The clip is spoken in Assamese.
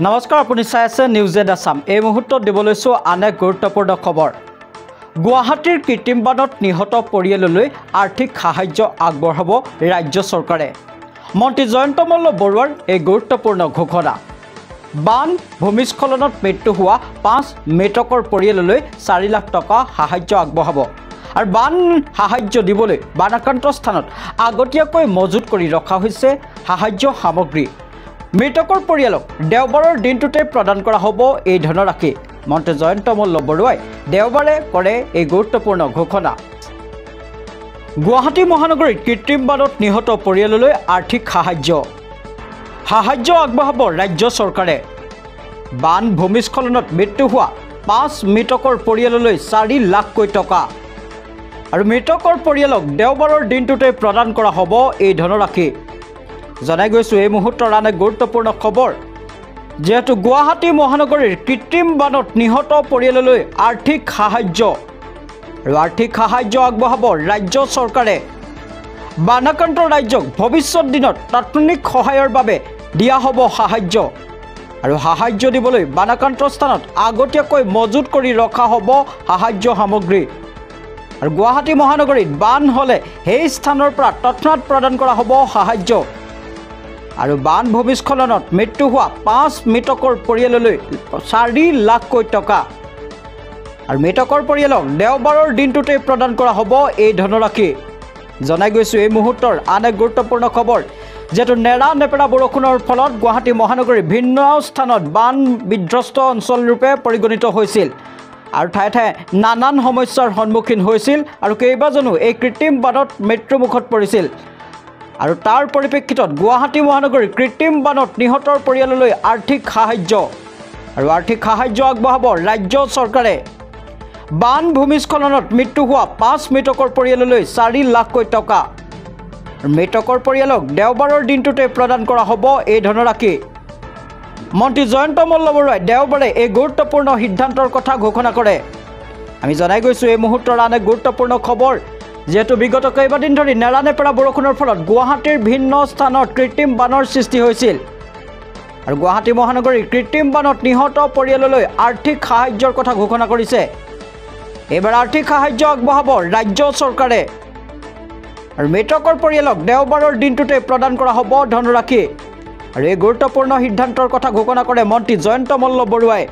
নমস্কাৰ, আপুনি চাই আছে নিউজ এড আছাম। এই মুহূৰ্তত দিবলৈছো আন এক গুৰুত্বপূৰ্ণ খবৰ। গুৱাহাটীৰ কৃত্ৰিম বানত নিহত পৰিয়াললৈ আৰ্থিক সাহায্য আগবঢ়াব ৰাজ্য চৰকাৰে। মন্ত্ৰী জয়ন্ত মল্ল বৰুৱাৰ এই গুৰুত্বপূৰ্ণ ঘোষণা। বান ভূমিস্খলনত মৃত্যু হোৱা 5 মৃতকৰ পৰিয়াললৈ 4 লাখ টকা সাহায্য আগবঢ়াব। আৰু বান সাহায্য দিবলৈ বানাক্ৰান্ত স্থানত আগতীয়াকৈ মজুত কৰি ৰখা হৈছে সাহায্য সামগ্ৰী। মৃতকৰ পৰিয়ালক দেওবাৰৰ দিনটোতে প্ৰদান কৰা হ'ব এই ধনৰাশি। মন্ত্ৰী জয়ন্ত মল্ল বৰুৱাই দেওবাৰে কৰে এই গুৰুত্বপূৰ্ণ ঘোষণা। গুৱাহাটী মহানগৰীত কৃত্ৰিম বানত নিহত পৰিয়াললৈ আৰ্থিক সাহায্য আগবঢ়াব ৰাজ্য চৰকাৰে। বান ভূমিস্খলনত মৃত্যু হোৱা 5 মৃতকৰ পৰিয়াললৈ 4 লাখকৈ টকা। আৰু মৃতকৰ পৰিয়ালক দেওবাৰৰ দিনটোতে প্ৰদান কৰা হ'ব এই ধনৰাশি। জনাই গৈছোঁ এই মুহূৰ্তৰ আন এক গুৰুত্বপূৰ্ণ খবৰ। যিহেতু গুৱাহাটী মহানগৰীৰ কৃত্ৰিম বানত নিহত পৰিয়াললৈ আৰ্থিক সাহায্য আগবঢ়াব ৰাজ্য চৰকাৰে। বানাক্ৰান্ত ৰাজ্যক ভৱিষ্যত দিনত তাৎক্ষণিক সহায়ৰ বাবে দিয়া হ'ব সাহায্য। আৰু সাহায্য দিবলৈ বানাক্ৰান্ত স্থানত আগতীয়াকৈ মজুত কৰি ৰখা হ'ব সাহায্য সামগ্ৰী। আৰু গুৱাহাটী মহানগৰীত বান হ'লে সেই স্থানৰ পৰা তৎক্ষণাৎ প্ৰদান কৰা হ'ব সাহায্য। আৰু বান ভূমিস্খলনত মৃত্যু হোৱা 5 মৃতকৰ পৰিয়াললৈ 4 লাখকৈ টকা। আৰু মৃতকৰ পৰিয়ালক দেওবাৰৰ দিনটোতে প্ৰদান কৰা হ'ব এই ধনৰাশি। জনাই গৈছোঁ এই মুহূৰ্তৰ আন এক গুৰুত্বপূৰ্ণ খবৰ। যিহেতু নেৰানেপেৰা বৰষুণৰ ফলত গুৱাহাটী মহানগৰীৰ ভিন্ন স্থানত বান বিধ্বস্ত অঞ্চলৰূপে পৰিগণিত হৈছিল। আৰু ঠায়ে ঠায়ে নানান সমস্যাৰ সন্মুখীন হৈছিল আৰু কেইবাজনো এই কৃত্ৰিম বানত মৃত্যুমুখত পৰিছিল। আৰু তাৰ পৰিপ্ৰেক্ষিতত গুৱাহাটী মহানগৰীৰ কৃত্ৰিম বানত নিহতৰ পৰিয়াললৈ আৰ্থিক সাহায্য আগবঢ়াব ৰাজ্য চৰকাৰে। বান ভূমিস্খলনত মৃত্যু হোৱা 5 মৃতকৰ পৰিয়াললৈ 4 লাখকৈ টকা। মৃতকৰ পৰিয়ালক দেওবাৰৰ দিনটোতে প্ৰদান কৰা হ'ব এই ধনৰাশি। মন্ত্ৰী জয়ন্ত মল্ল বৰুৱাই দেওবাৰে এই গুৰুত্বপূৰ্ণ সিদ্ধান্তৰ কথা ঘোষণা কৰে। আমি জনাই গৈছোঁ এই মুহূৰ্তৰ আন এক গুৰুত্বপূৰ্ণ খবৰ। যিহেতু বিগত কেইবাদিন ধৰি নেৰানেপেৰা বৰষুণৰ ফলত গুৱাহাটীৰ ভিন্ন স্থানত কৃত্ৰিম বানৰ সৃষ্টি হৈছিল। আৰু গুৱাহাটী মহানগৰীৰ কৃত্ৰিম বানত নিহত পৰিয়াললৈ আৰ্থিক সাহায্যৰ কথা ঘোষণা কৰিছে। এইবাৰ আৰ্থিক সাহায্য আগবঢ়াব ৰাজ্য চৰকাৰে। আৰু মৃতকৰ পৰিয়ালক দেওবাৰৰ দিনটোতে প্ৰদান কৰা হ'ব ধনৰাশি। আৰু এই গুৰুত্বপূৰ্ণ সিদ্ধান্তৰ কথা ঘোষণা কৰে মন্ত্ৰী জয়ন্ত মল্ল বৰুৱাই।